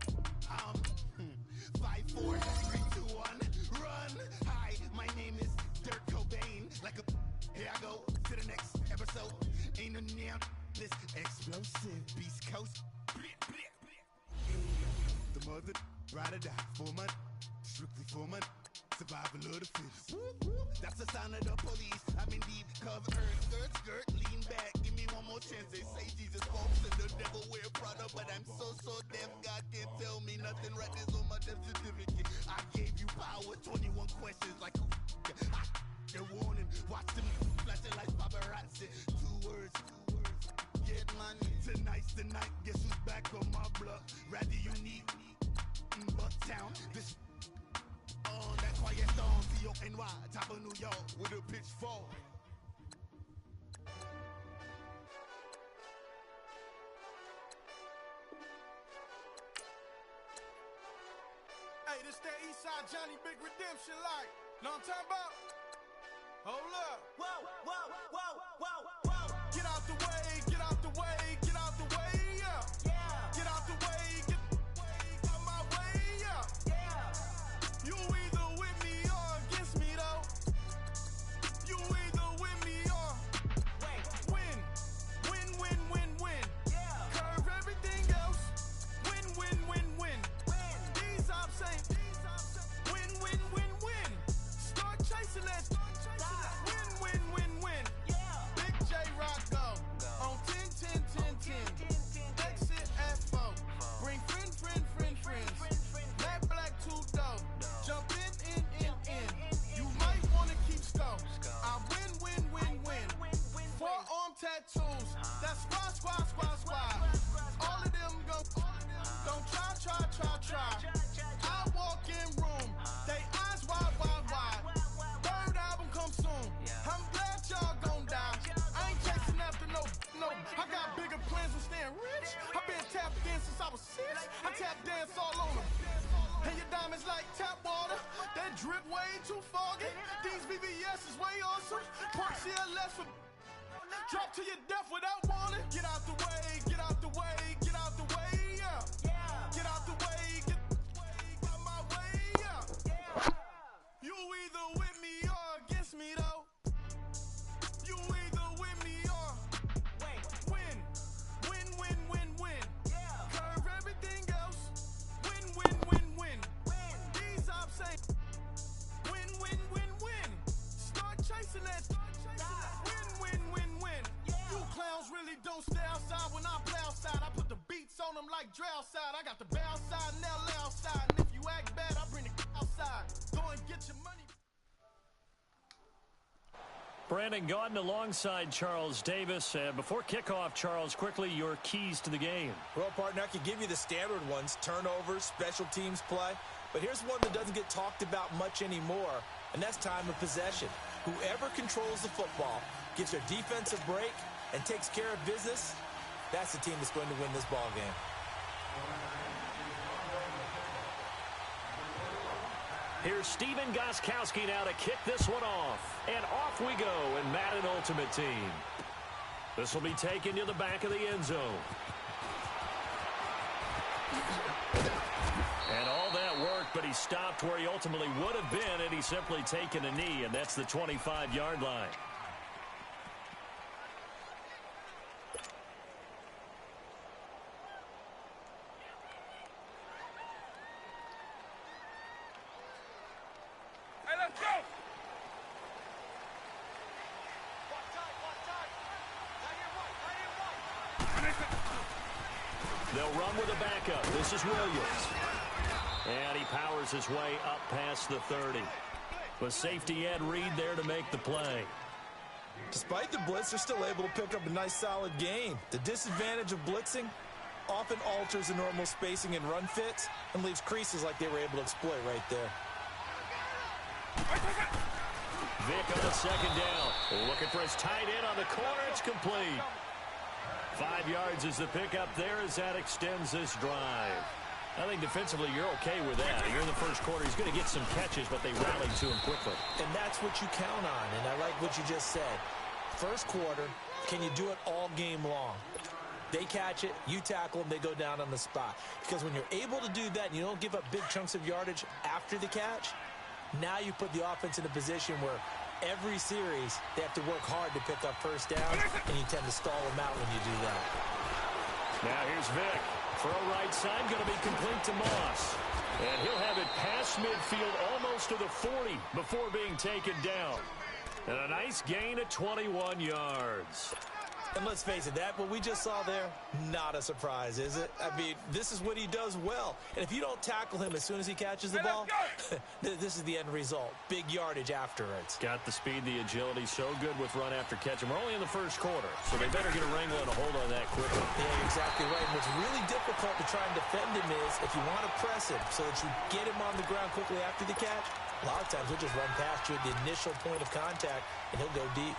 5, 4, 3, 2, 1, run. Hi, my name is Dirk Cobain. Like a here I go to the next episode. Ain't no damn this explosive Beast Coast. The mother ride or die for my strictly for my survival of the fittest. That's the sign of the police. I'm indeed covered. Skirt, lean back. Give me one more chance. They say Jesus walks and the devil wear Prada, but I'm so deaf. God can't tell me nothing. Right this on my death certificate. I gave you power. 21 questions like who? They're warning. Watch them flashing like paparazzi. 2 words. Get money. Tonight's the night. Guess who's back on my block? Rather unique. Bucktown. This. On that quiet storm, C-O-N-Y, top of New York, with a pitchfork. This that Eastside Johnny Big Redemption like. Know what I'm talking about? Hold up. Whoa, whoa, whoa, whoa, whoa. Get out the way, get out the way, get out the way, yeah. Yeah. Get out the way, get out my way, yeah. Yeah. You either with me or against me, though. You either with me or win. Win, win, win, win. Yeah. Curve everything else. Win, win, win, win. These ops ain't. Win, win, win, win. Start chasing that. Win, win, win, win. Yeah. Big J Rock go. On 10, 10, 10, 10. Exit at 4. Bring friends. Matt Black 2 dope. Jump in. You might wanna keep score. I win, win, win, win. Forearm tattoos. That's squad. All of them go. Don't try. I walk in room. They eyes wide. Third album come soon. I'm glad y'all gon' die. I ain't chasing after no. I got bigger plans than staying rich. I been tapped in since I was 6. I tap dance all on them. And your diamonds like tap water. That drip way too foggy. These VVS is way awesome. Park CLS for drop to your death without warning. Get out the way, get out the way, get out the way, yeah. Get out the way, get out my way, yeah. You either with me or against me, though. You either with me or win. Win, win, win, win. Curve everything else. Win, win, win, win. These ops ain't. Win, win, win, win. Start chasing that. Win, win, win, win. You clowns really don't stay outside when I play outside. I put the beats on them like drow side. I got the bow side and LA outside. And if you act bad, I bring the outside. Go and get your money. Brandon Gaudin alongside Charles Davis. Before kickoff, Charles, quickly your keys to the game. Well, partner, I could give you the standard ones, turnovers, special teams play. But here's one that doesn't get talked about much anymore, and that's time of possession. Whoever controls the football, gets their defensive break, and takes care of business, that's the team that's going to win this ball game. Here's Steven Gostkowski now to kick this one off. And off we go in Madden Ultimate Team. This will be taken to the back of the end zone. And all that work, but he stopped where he ultimately would have been had he simply taken a knee, and that's the 25-yard line. They'll run with a backup. This is Williams. And he powers his way up past the 30. With safety Ed Reed there to make the play. Despite the blitz, they're still able to pick up a nice, solid gain. The disadvantage of blitzing often alters the normal spacing and run fits and leaves creases like they were able to exploit right there. Vick on second down. Looking for his tight end on the corner. It's complete. 5 yards is the pickup there as that extends this drive. I think defensively you're okay with that. Here in the first quarter, he's going to get some catches, but they rallied to him quickly. And that's what you count on, and I like what you just said. First quarter, can you do it all game long? They catch it, you tackle them, they go down on the spot. Because when you're able to do that and you don't give up big chunks of yardage after the catch, now you put the offense in a position where every series they have to work hard to pick up first down, and you tend to stall them out when you do that. Now here's Vick. For a right side, going to be complete to Moss. And he'll have it past midfield almost to the 40 before being taken down. And a nice gain of 21 yards. And let's face it, that what we just saw there, not a surprise, is it? I mean, this is what he does well. And if you don't tackle him as soon as he catches the ball, this is the end result. Big yardage afterwards. Got the speed, the agility, so good with run after catch. And we're only in the first quarter, so they better get a wrangle and a hold on that quickly. Yeah, you're exactly right. And what's really difficult to try and defend him is if you want to press him so that you get him on the ground quickly after the catch, a lot of times he'll just run past you at the initial point of contact, and he'll go deep.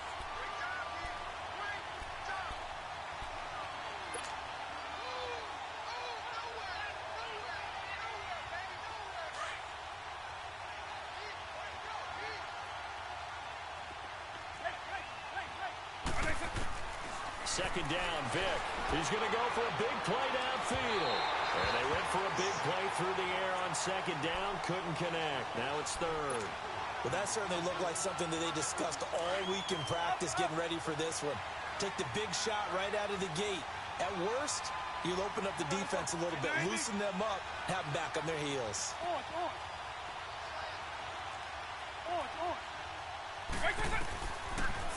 Second down, Vic. He's going to go for a big play downfield. And they went for a big play through the air on second down. Couldn't connect. Now it's third. Well, that certainly looked like something that they discussed all week in practice getting ready for this one. Take the big shot right out of the gate. At worst, you'll open up the defense a little bit, loosen them up, have them back on their heels.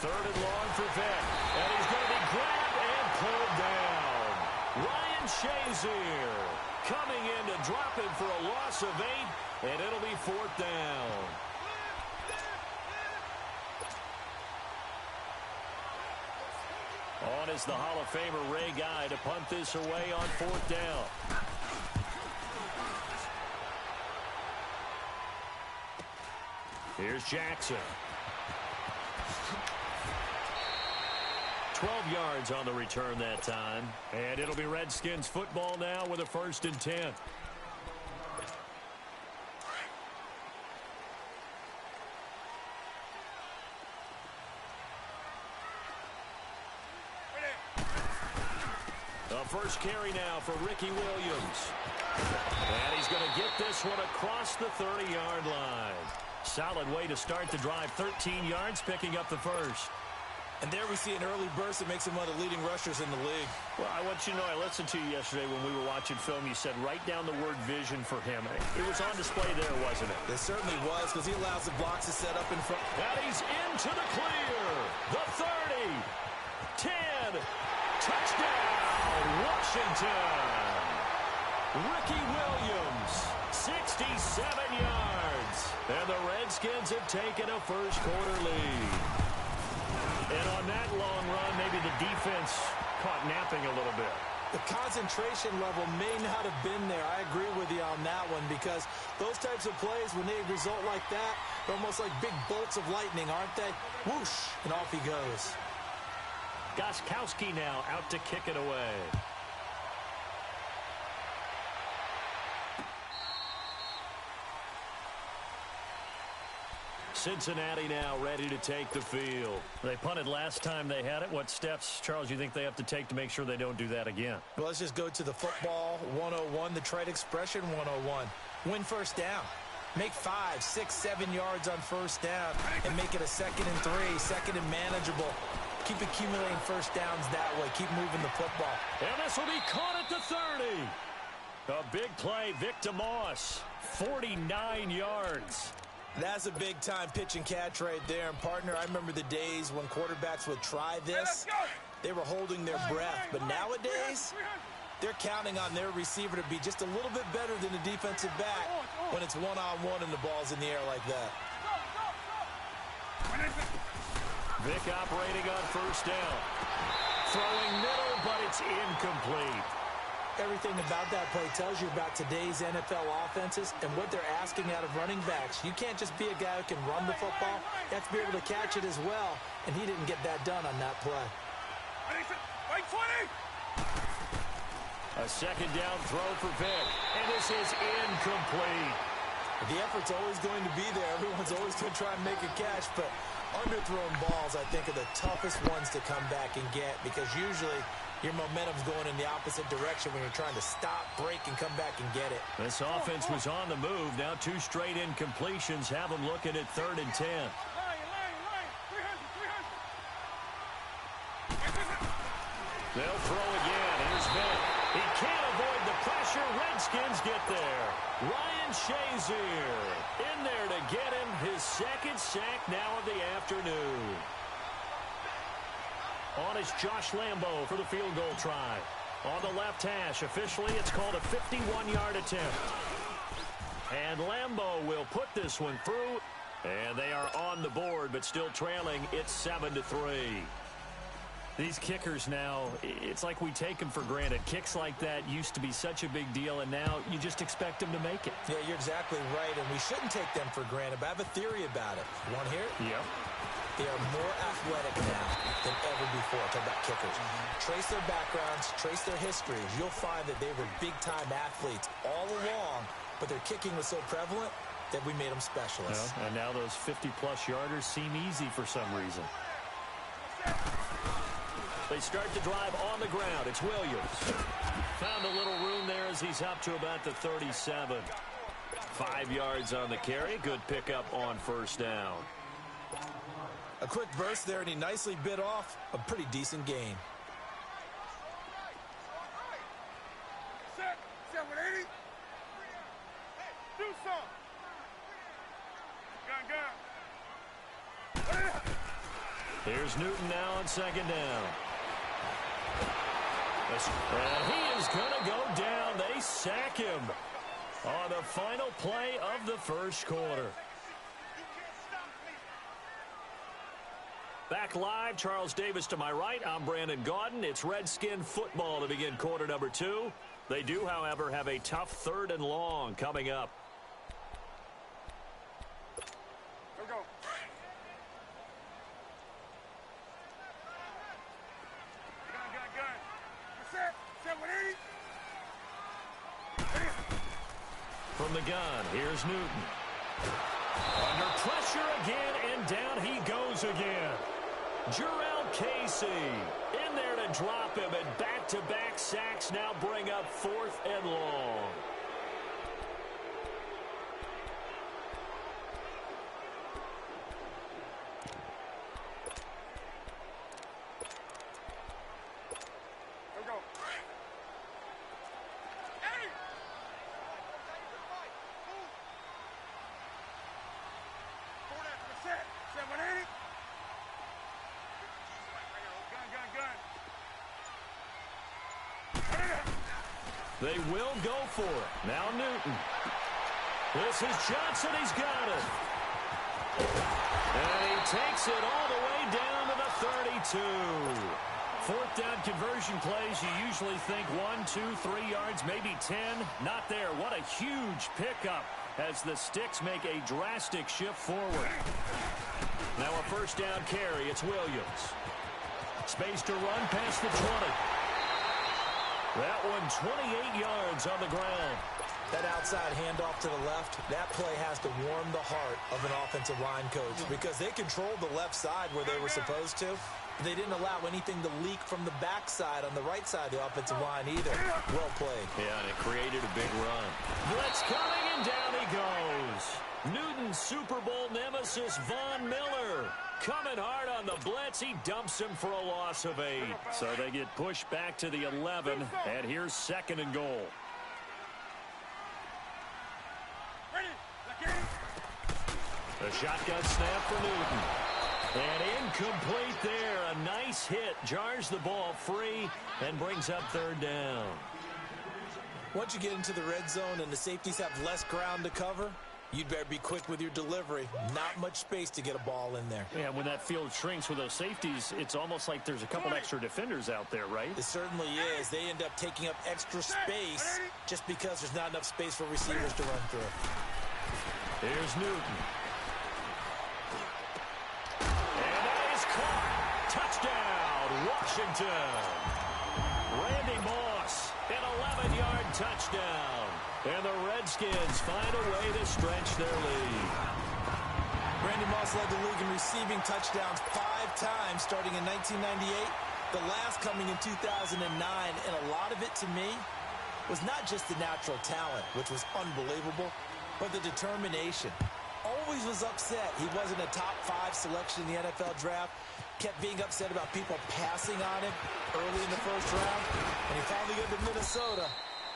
Third and long for Vic. And he's going to be grabbed and pulled down. Ryan Shazier coming in to drop him for a loss of 8, and it'll be fourth down. On is the Hall of Famer Ray Guy to punt this away on fourth down. Here's Jackson. 12 yards on the return that time. And it'll be Redskins football now with a 1st and 10. The first carry now for Ricky Williams. And he's going to get this one across the 30-yard line. Solid way to start the drive. 13 yards, picking up the first. And there we see an early burst that makes him one of the leading rushers in the league. Well, I want you to know, I listened to you yesterday when we were watching film. You said write down the word vision for him. It was on display there, wasn't it? It certainly was, because he allows the blocks to set up in front. And he's into the clear. The 30. 10. Touchdown, Washington. Ricky Williams, 67 yards. And the Redskins have taken a first-quarter lead. And on that long run, maybe the defense caught napping a little bit. The concentration level may not have been there. I agree with you on that one, because those types of plays, when they result like that, they're almost like big bolts of lightning, aren't they? Whoosh, and off he goes. Gostkowski now out to kick it away. Cincinnati now ready to take the field. They punted last time they had it. What steps, Charles, you think they have to take to make sure they don't do that again? Well, let's just go to the football 101, the trade expression 101. Win first down. Make 5, 6, 7 yards on first down and make it a 2nd and 3, 2nd and manageable. Keep accumulating first downs that way. Keep moving the football. And this will be caught at the 30. A big play, Vic DeMoss, 49 yards. That's a big-time pitch and catch right there. And, partner, I remember the days when quarterbacks would try this. They were holding their breath. But nowadays, they're counting on their receiver to be just a little bit better than the defensive back when it's one-on-one and the ball's in the air like that. Vic operating on first down. Throwing middle, but it's incomplete. Everything about that play tells you about today's NFL offenses and what they're asking out of running backs. You can't just be a guy who can run the football. You have to be able to catch it as well, and he didn't get that done on that play. A second down throw for Vic, and this is incomplete. The effort's always going to be there. Everyone's always going to try and make a catch, but underthrown balls, I think, are the toughest ones to come back and get, because usually your momentum's going in the opposite direction when you're trying to stop, break, and come back and get it. This offense was on the move. Now 2 straight incompletions have them looking at 3rd and 10. They'll throw again. Here's Vic. He can't avoid the pressure. Redskins get there. Ryan Shazier in there to get him his 2nd sack now of the afternoon. On is Josh Lambo for the field goal try. On the left hash, officially it's called a 51-yard attempt. And Lambo will put this one through. And they are on the board, but still trailing. It's 7-3. These kickers now, it's like we take them for granted. Kicks like that used to be such a big deal, and now you just expect them to make it. Yeah, you're exactly right, and we shouldn't take them for granted, but I have a theory about it. You want to hear it? Yep. They are more athletic now than ever before. Talk about kickers. Trace their backgrounds, trace their histories. You'll find that they were big-time athletes all along, but their kicking was so prevalent that we made them specialists. Yeah, and now those 50-plus yarders seem easy for some reason. They start the drive on the ground. It's Williams. Found a little room there as he's up to about the 37. 5 yards on the carry. Good pickup on first down. A quick burst there, and he nicely bit off a pretty decent gain. Set 180. Do some. Gun. Here's Newton now on second down. And he is going to go down. They sack him on the final play of the first quarter. Back live, Charles Davis to my right. I'm Brandon Gaudin. It's Redskin football to begin quarter number 2. They do, however, have a tough 3rd and long coming up. Here we go. Gun. Set 180. From the gun, here's Newton. Under pressure again, and down he goes again. Jarrell Casey in there to drop him, and back-to-back sacks now bring up 4th and long. Here we go. Hey! Forward after the set. 180. They will go for it. Now Newton. This is Johnson. He's got it. And he takes it all the way down to the 32. 4th down conversion plays, you usually think 1, 2, 3 yards, maybe 10. Not there. What a huge pickup as the Sticks make a drastic shift forward. Now a first down carry. It's Williams. Space to run past the 20. That one 28 yards on the ground. That outside handoff to the left, that play has to warm the heart of an offensive line coach because they controlled the left side where they were supposed to. But they didn't allow anything to leak from the backside on the right side of the offensive line either. Well played. Yeah, and it created a big run. Blitz coming, and down he goes. Newton's Super Bowl nemesis, Von Miller. Coming hard on the blitz. He dumps him for a loss of 8. So they get pushed back to the 11, and here's 2nd and goal. A shotgun snap for Newton. And incomplete there. A nice hit. Jars the ball free and brings up 3rd down. Once you get into the red zone and the safeties have less ground to cover, you'd better be quick with your delivery. Not much space to get a ball in there. Yeah, when that field shrinks with those safeties, it's almost like there's a couple extra defenders out there, right? It certainly is. They end up taking up extra space just because there's not enough space for receivers to run through. Here's Newton. And that is caught. Touchdown, Washington. Randy Moss, an 11-yard touchdown. And the Redskins find a way to stretch their lead. Randy Moss led the league in receiving touchdowns 5 times starting in 1998, the last coming in 2009. And a lot of it, to me, was not just the natural talent, which was unbelievable, but the determination. Always was upset he wasn't a top 5 selection in the NFL draft. Kept being upset about people passing on him early in the first round. When he finally got to Minnesota,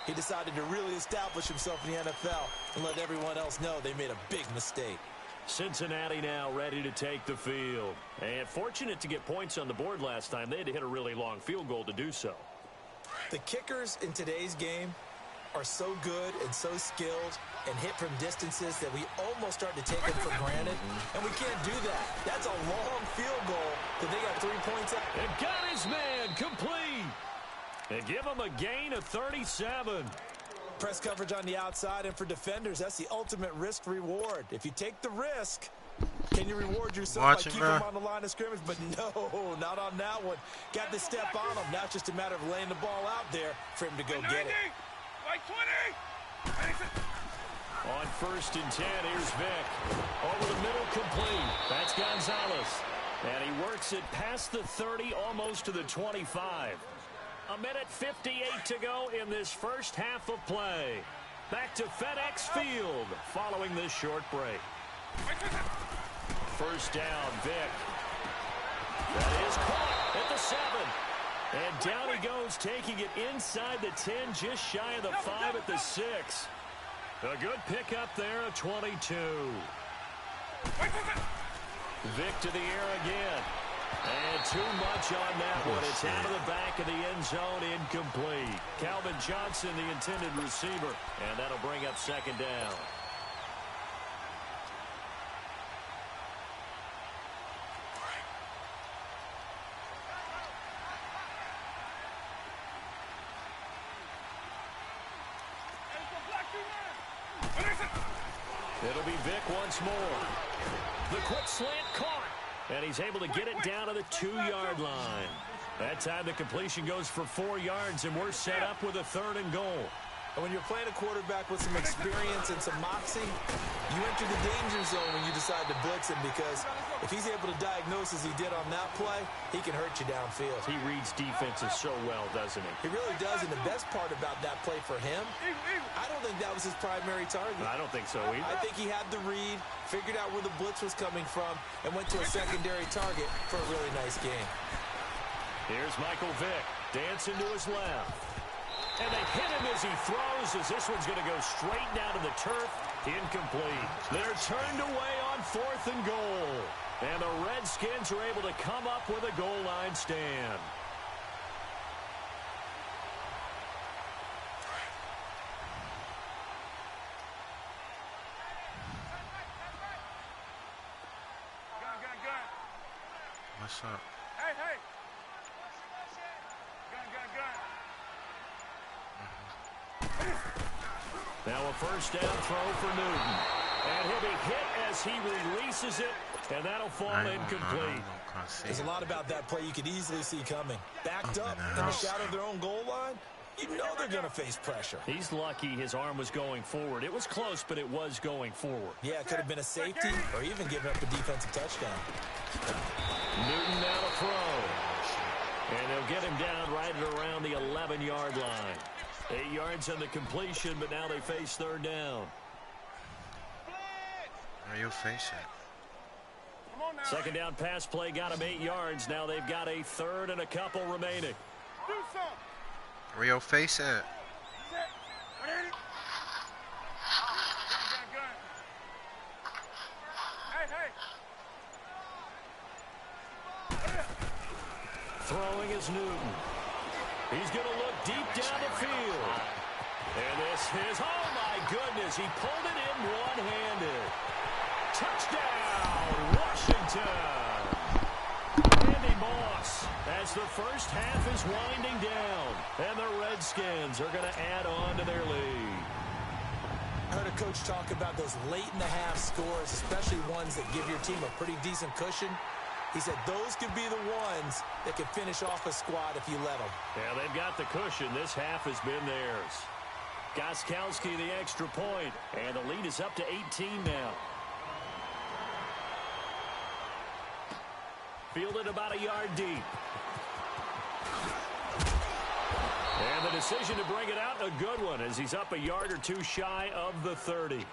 he decided to really establish himself in the NFL and let everyone else know they made a big mistake. Cincinnati now ready to take the field. And fortunate to get points on the board last time. They had to hit a really long field goal to do so. The kickers in today's game are so good and so skilled and hit from distances that we almost start to take them for granted. And we can't do that. That's a long field goal that they got 3 points up. And got his man complete. And give him a gain of 37. Press coverage on the outside, and for defenders, that's the ultimate risk reward. If you take the risk, can you reward yourself by keeping them on the line of scrimmage? But no, not on that one. Got to step on him. Now it's just a matter of laying the ball out there for him to go get it. Like 20. On 1st and 10, here's Vick. Over the middle, complete. That's Gonzalez. And he works it past the 30, almost to the 25. A minute 58 to go in this first half of play. Back to FedEx Field following this short break. First down, Vic. That is caught at the 7. And down he goes, taking it inside the 10, just shy of the 5 at the 6. A good pickup there, a 22. Vic to the air again. And too much on that one. It's out of the back of the end zone, incomplete. Calvin Johnson, the intended receiver. And that'll bring up second down. It'll be Vic once more. The quick slant caught. And he's able to get it down to the 2-yard line. That time the completion goes for 4 yards, and we're set up with a 3rd and goal. And when you're playing a quarterback with some experience and some moxie, you enter the danger zone when you decide to blitz him, because if he's able to diagnose as he did on that play, he can hurt you downfield. He reads defenses so well, doesn't he? He really does, and the best part about that play for him, I don't think that was his primary target. I don't think so either. I think he had the read, figured out where the blitz was coming from, and went to a secondary target for a really nice game. Here's Michael Vick, dancing to his left. And they hit him as he throws, as this one's going to go straight down to the turf. Incomplete. They're turned away on 4th and goal. And the Redskins are able to come up with a goal line stand. What's up? Hey, hey. Now a first down throw for Newton. And he'll be hit as he releases it, and that'll fall incomplete. There's a lot about that play you could easily see coming. Backed up in the shadow of their own goal line, you know they're going to face pressure. He's lucky his arm was going forward. It was close, but it was going forward. Yeah, it could have been a safety or even given up a defensive touchdown. Newton now to throw. And they'll get him down right at around the 11-yard line. 8 yards on the completion, but now they face 3rd down. Where you face it? Second down pass play got him 8 yards. Now they've got a 3rd and a couple remaining. Where you face it? Throwing is Newton. He's going to look deep down the field. And this is, oh my goodness, he pulled it in one-handed. Touchdown, Washington. Randy Moss, as the first half is winding down. And the Redskins are going to add on to their lead. I heard a coach talk about those late-in-the-half scores, especially ones that give your team a pretty decent cushion. He said those could be the ones that could finish off a squad if you let them. Yeah, they've got the cushion. This half has been theirs. Gostkowski the extra point, and the lead is up to 18 now. Fielded about a yard deep. And the decision to bring it out, a good one, as he's up a yard or two shy of the 30.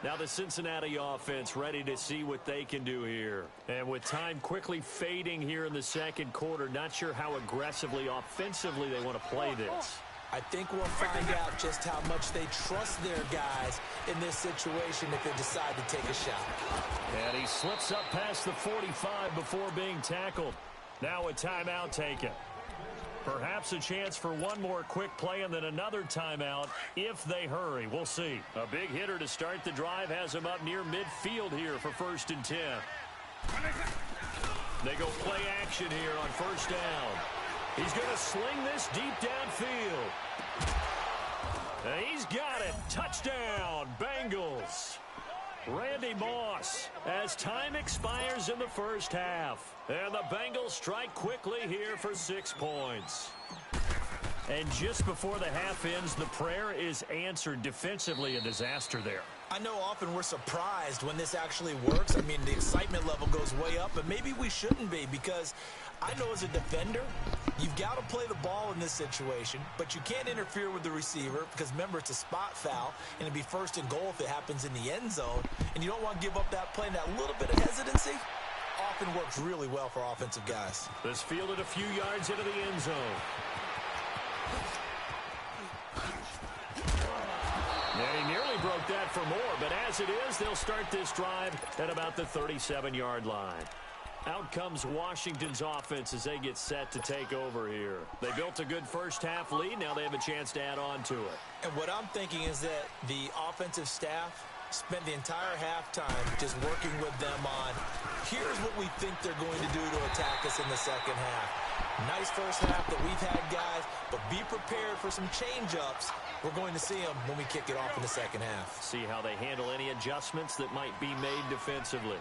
Now the Cincinnati offense ready to see what they can do here. And with time quickly fading here in the second quarter, not sure how aggressively, offensively they want to play this. I think we'll find out just how much they trust their guys in this situation if they decide to take a shot. And he slips up past the 45 before being tackled. Now a timeout taken. Perhaps a chance for one more quick play and then another timeout if they hurry. We'll see. A big hitter to start the drive has him up near midfield here for 1st and 10. They go play action here on 1st down. He's going to sling this deep downfield. And he's got it. Touchdown, Bengals. Randy Moss as time expires in the first half. And the Bengals strike quickly here for 6 points. And just before the half ends, the prayer is answered. Defensively, a disaster there. I know often we're surprised when this actually works. I mean, the excitement level goes way up, but maybe we shouldn't be, because I know as a defender, you've got to play the ball in this situation, but you can't interfere with the receiver because, remember, it's a spot foul, and it'd be first and goal if it happens in the end zone, and you don't want to give up that play and that little bit of hesitancy. Often works really well for offensive guys. This fielded a few yards into the end zone. And he nearly broke that for more, but as it is, they'll start this drive at about the 37-yard line. Out comes Washington's offense as they get set to take over here. They built a good first-half lead. Now they have a chance to add on to it. And what I'm thinking is that the offensive staff spent the entire halftime just working with them on, here's what we think they're going to do to attack us in the second half. Nice first half that we've had, guys, but be prepared for some change-ups. We're going to see them when we kick it off in the second half. See how they handle any adjustments that might be made defensively.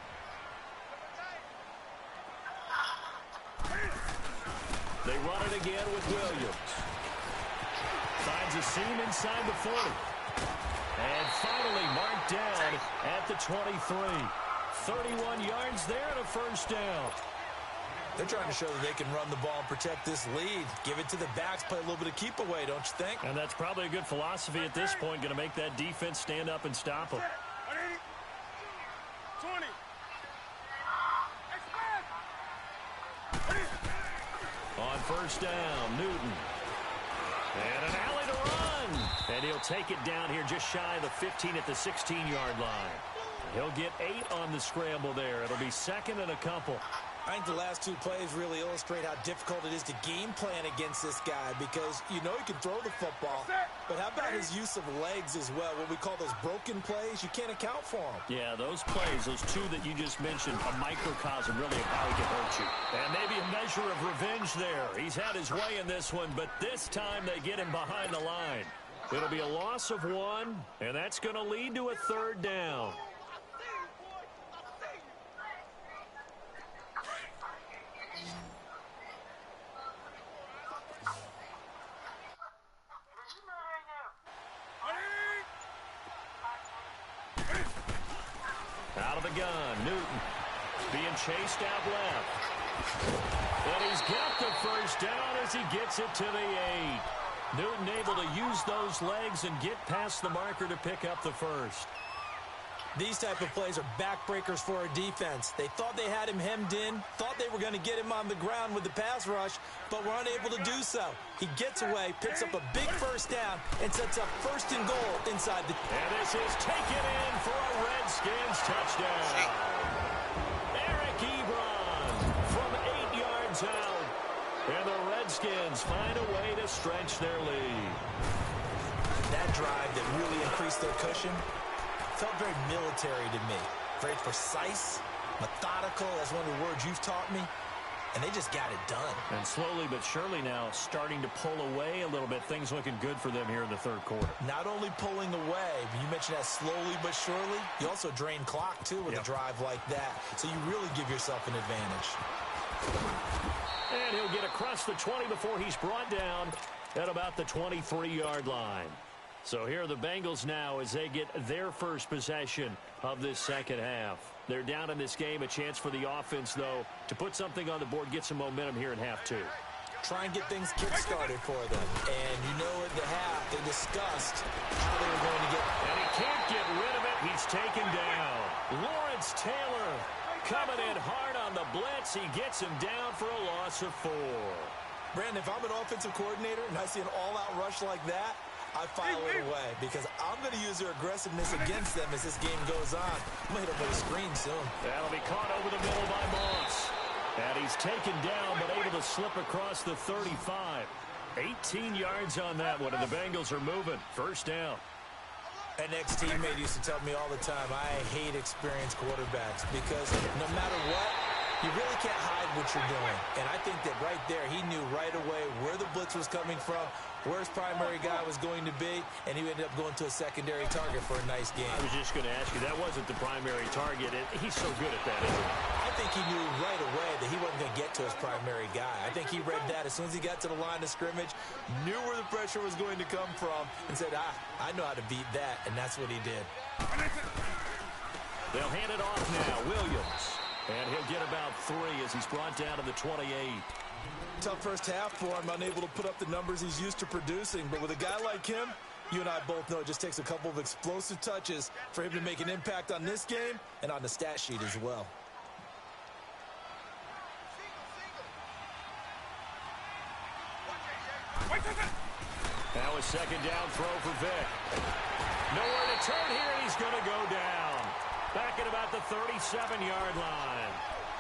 They run it again with Williams. Finds a seam inside the 40. And finally marked down at the 23. 31 yards there and a first down. They're trying to show that they can run the ball and protect this lead. Give it to the backs, play a little bit of keep away, don't you think? And that's probably a good philosophy at this point, going to make that defense stand up and stop them. 20. On first down, Newton. And an alley to run. And he'll take it down here just shy of the 15 at the 16-yard line. He'll get 8 on the scramble there. It'll be second and a couple. I think the last two plays really illustrate how difficult it is to game plan against this guy, because you know he can throw the football, but how about his use of legs as well? What we call those broken plays, you can't account for them. Yeah, those plays, those two that you just mentioned, a microcosm really of how he can hurt you. And maybe a measure of revenge there. He's had his way in this one, but this time they get him behind the line. It'll be a loss of 1, and that's going to lead to a third down. Out of the gun, Newton being chased out left. And he's got the first down as he gets it to the 8. Newton able to use those legs and get past the marker to pick up the first. These type of plays are backbreakers for our defense. They thought they had him hemmed in, thought they were going to get him on the ground with the pass rush, but were unable to do so. He gets away, picks up a big first down, and sets up first and goal inside the... And this is taken in for a Redskins touchdown. Eric Ebron from 8 yards out. And the Redskins find a way to stretch their lead. That drive that really increased their cushion felt very military to me. Very precise, methodical, that's one of the words you've taught me. And they just got it done. And slowly but surely now starting to pull away a little bit. Things looking good for them here in the third quarter. Not only pulling away, but you mentioned that slowly but surely. You also drain clock, too, with a drive like that. So you really give yourself an advantage. And he'll get across the 20 before he's brought down at about the 23-yard line. So here are the Bengals now as they get their first possession of this second half. They're down in this game. A chance for the offense, though, to put something on the board, get some momentum here in half 2. Try and get things kick-started for them. And you know at the half they discussed how they were going to get... And he can't get rid of it. He's taken down. Lawrence Taylor coming in hard on the blitz. He gets him down for a loss of 4. Brandon, if I'm an offensive coordinator and I see an all-out rush like that, I file it away because I'm going to use their aggressiveness against them as this game goes on. I'm going to hit them with a screen soon. That'll be caught over the middle by Moss. And he's taken down but able to slip across the 35. 18 yards on that one, and the Bengals are moving. First down. An ex-teammate used to tell me all the time, I hate experienced quarterbacks because no matter what, you really can't hide what you're doing. And I think that right there, he knew right away where the blitz was coming from, where his primary guy was going to be, and he ended up going to a secondary target for a nice game. I was just going to ask you, that wasn't the primary target. He's so good at that, isn't he? I think he knew right away that he wasn't going to get to his primary guy. I think he read that as soon as he got to the line of scrimmage, knew where the pressure was going to come from, and said, I know how to beat that, and that's what he did. They'll hand it off now. Williams. And he'll get about 3 as he's brought down to the 28. Tough first half for him, unable to put up the numbers he's used to producing. But with a guy like him, you and I both know it just takes a couple of explosive touches for him to make an impact on this game and on the stat sheet as well. Now a second down throw for Vic. Nowhere to turn here, and he's going to go down. Back at about the 37-yard line.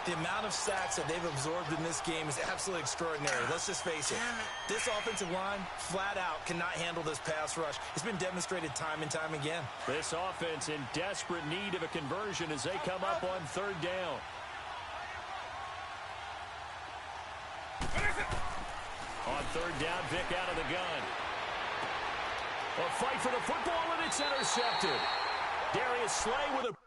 The amount of sacks that they've absorbed in this game is absolutely extraordinary. Let's just face it. This offensive line, flat out, cannot handle this pass rush. It's been demonstrated time and time again. This offense in desperate need of a conversion as they come up on 3rd down. On 3rd down, Vic out of the gun. A fight for the football, and it's intercepted. Darius Slay with a